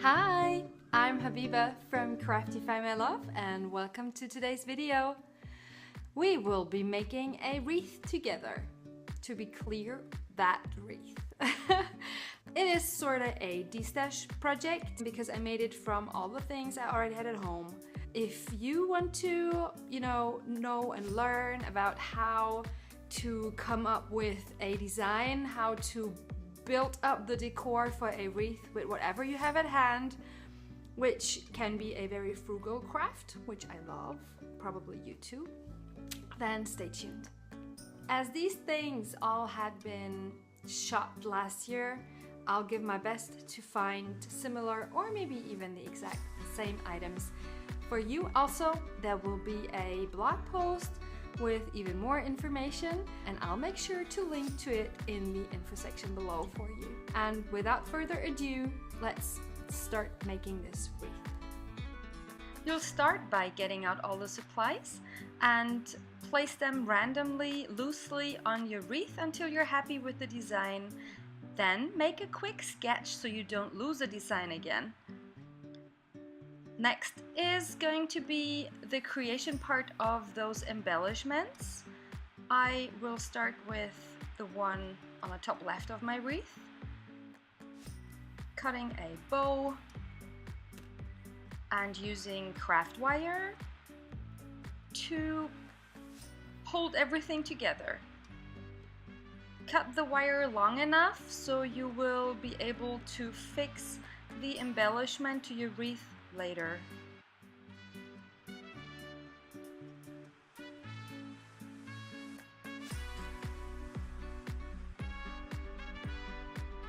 Hi, I'm Habiba from Craftify my love, and welcome to today's video. We will be making a wreath together. To be clear, that wreath. It is sort of a de-stash project because I made it from all the things I already had at home. If you want to, know and learn about how to come up with a design, how to build up the decor for a wreath with whatever you have at hand, which can be a very frugal craft, which I love, probably you too, then stay tuned. As these things all had been shopped last year, I'll give my best to find similar or maybe even the exact same items for you. Also, there will be a blog post with even more information, and I'll make sure to link to it in the info section below for you. And without further ado, let's start making this wreath. You'll start by getting out all the supplies and place them randomly, loosely on your wreath until you're happy with the design. Then make a quick sketch so you don't lose the design again. Next is going to be the creation part of those embellishments. I will start with the one on the top left of my wreath, cutting a bow and using craft wire to hold everything together. Cut the wire long enough so you will be able to fix the embellishment to your wreath later.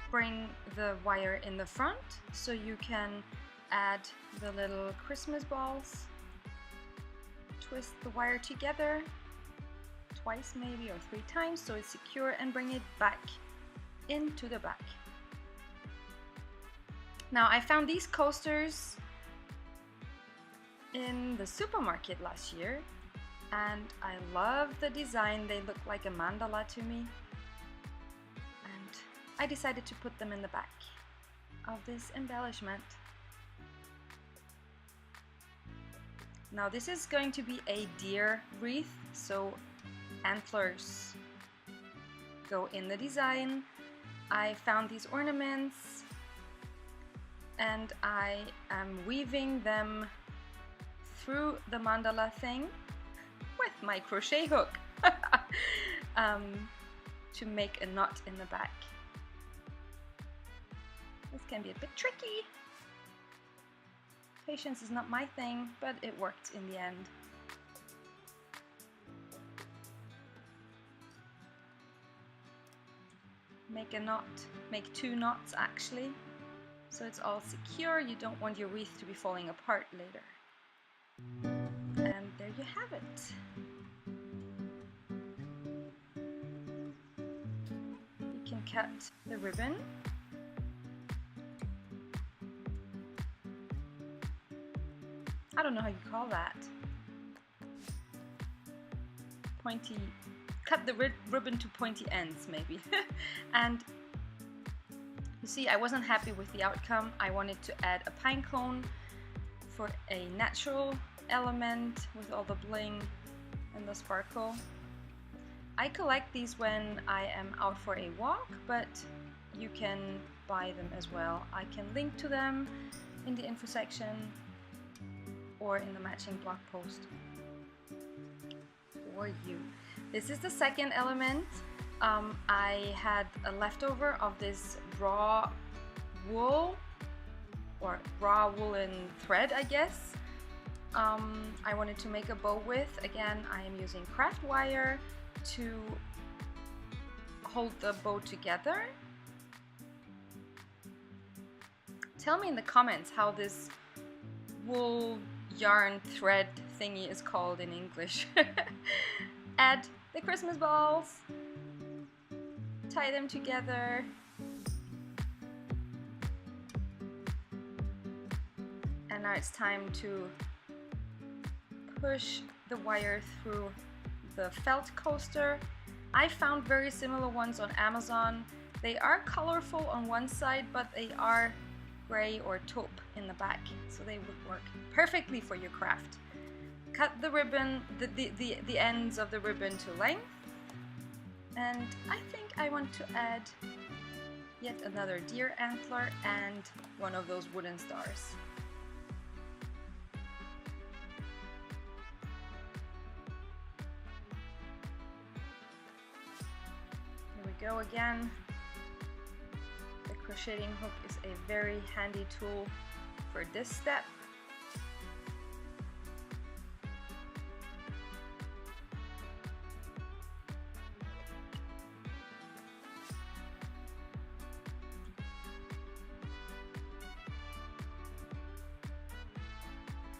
Bring the wire in the front so you can add the little Christmas balls. Twist the wire together twice maybe or 3 times so it's secure, and bring it back into the back. Now, I found these coasters in the supermarket last year and I love the design. They look like a mandala to me, and I decided to put them in the back of this embellishment. Now, this is going to be a deer wreath, so antlers go in the design. I found these ornaments and I am weaving them through the mandala thing with my crochet hook to make a knot in the back. This can be a bit tricky. Patience is not my thing, but it worked in the end. Make a knot, make 2 knots actually, so it's all secure. You don't want your wreath to be falling apart later. And there you have it. You can cut the ribbon. I don't know how you call that. Pointy. Cut the ribbon to pointy ends maybe. And you see, I wasn't happy with the outcome. I wanted to add a pine cone for a natural element with all the bling and the sparkle. I collect these when I am out for a walk, but you can buy them as well. I can link to them in the info section or in the matching blog post for you. This is the second element. I had a leftover of this raw wool or raw woolen thread, I guess. I wanted to make a bow with. Again, I am using craft wire to hold the bow together. Tell me in the comments how this wool yarn thread thingy is called in English. Add the Christmas balls, tie them together, and now it's time to push the wire through the felt coaster. I found very similar ones on Amazon. They are colorful on one side, but they are gray or taupe in the back, so they would work perfectly for your craft. Cut the ribbon, the ends of the ribbon to length, and I think I want to add yet another deer antler and one of those wooden stars. Here we go again. The crocheting hook is a very handy tool for this step.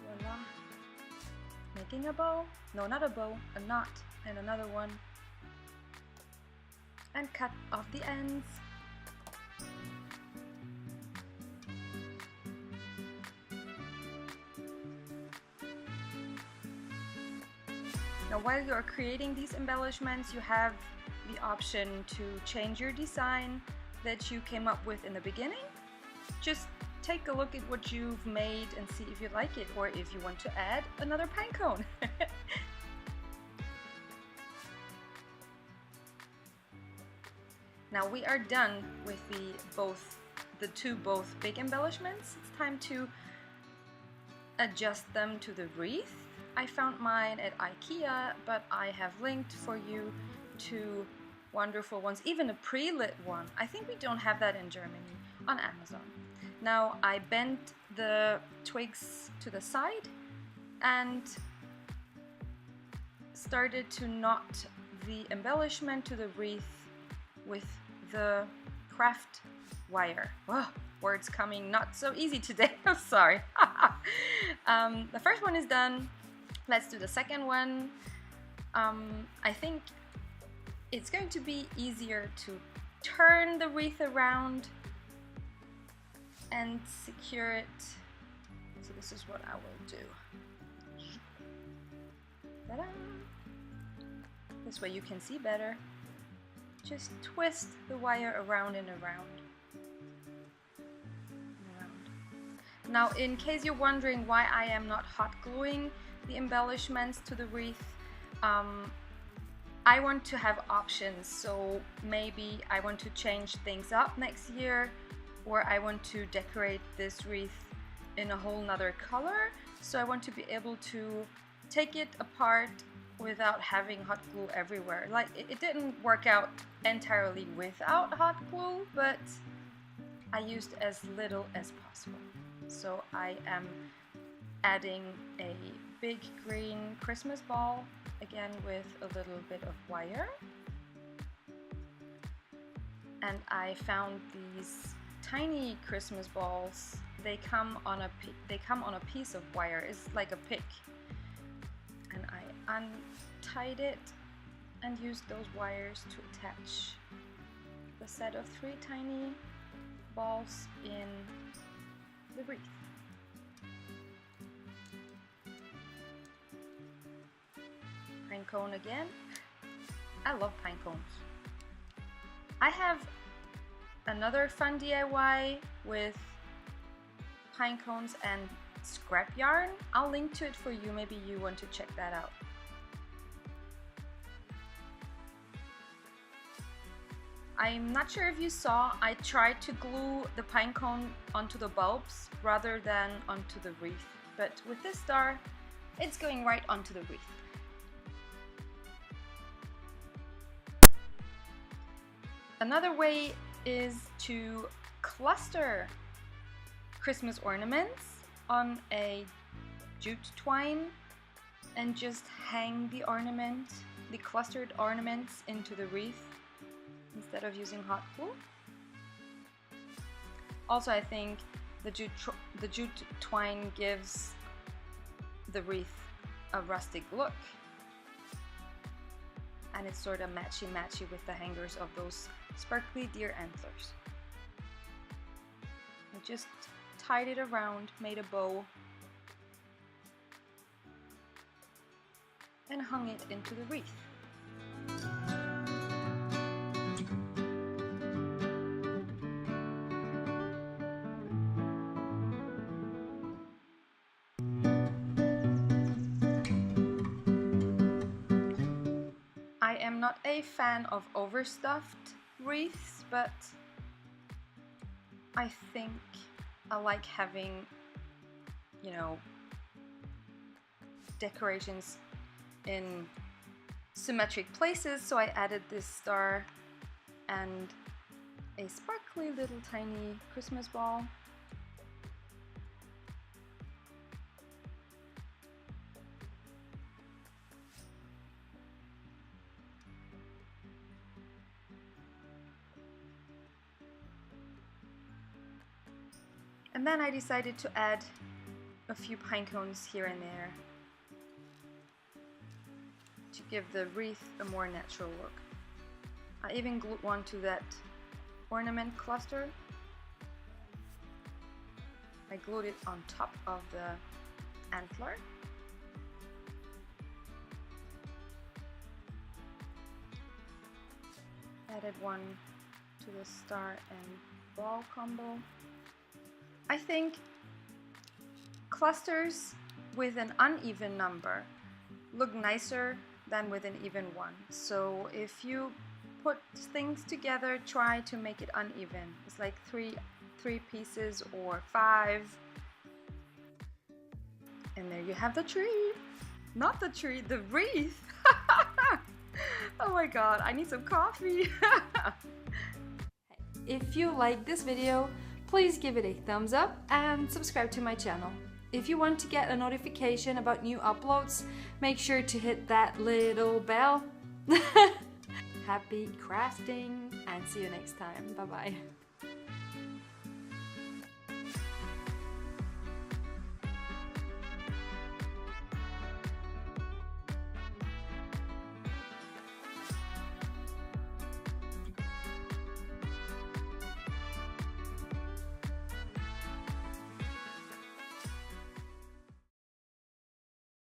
Voila. Making a bow, no, not a bow, a knot, and another one, and cut off the ends. Now while you're creating these embellishments, you have the option to change your design that you came up with in the beginning. Just take a look at what you've made and see if you like it, or if you want to add another pine cone. Now we are done with the two big embellishments. It's time to adjust them to the wreath. I found mine at IKEA, but I have linked for you two wonderful ones, even a pre-lit one. I think we don't have that in Germany, on Amazon. Now I bent the twigs to the side and started to knot the embellishment to the wreath with the craft wire. Whoa, words coming not so easy today, I'm sorry. The first one is done. Let's do the second one. I think it's going to be easier to turn the wreath around and secure it. So this is what I will do. Ta-da! This way you can see better. Just twist the wire around and around. Now, in case you're wondering why I am not hot gluing the embellishments to the wreath, I want to have options. So maybe I want to change things up next year, or I want to decorate this wreath in a whole nother color. So I want to be able to take it apart without having hot glue everywhere. Like, it didn't work out entirely without hot glue, but I used as little as possible. So I am adding a big green Christmas ball, again with a little bit of wire. And I found these tiny Christmas balls. They come on a piece of wire. It's like a pick. And I untied it and used those wires to attach the set of 3 tiny balls in the wreath. Pine cone again. I love pine cones. I have another fun DIY with pine cones and scrap yarn. I'll link to it for you, maybe you want to check that out. I'm not sure if you saw, I tried to glue the pine cone onto the bulbs rather than onto the wreath, but with this star, it's going right onto the wreath. Another way is to cluster Christmas ornaments on a jute twine and just hang the ornament, the clustered ornaments, into the wreath instead of using hot glue. Also, I think the jute twine gives the wreath a rustic look, and it's sort of matchy-matchy with the hangers of those sparkly deer antlers. I just tied it around, made a bow, and hung it into the wreath. not a fan of overstuffed wreaths, but I think I like having, you know, decorations in symmetric places, so I added this star and a sparkly little tiny Christmas ball. And then I decided to add a few pine cones here and there to give the wreath a more natural look. I even glued one to that ornament cluster. I glued it on top of the antler. Added one to the star and ball combo. I think clusters with an uneven number look nicer than with an even one. So if you put things together, try to make it uneven. It's like three pieces or 5. And there you have the tree. Not the tree, the wreath. Oh my god, I need some coffee. If you like this video, please give it a thumbs up and subscribe to my channel. If you want to get a notification about new uploads, make sure to hit that little bell. Happy crafting and see you next time. Bye bye.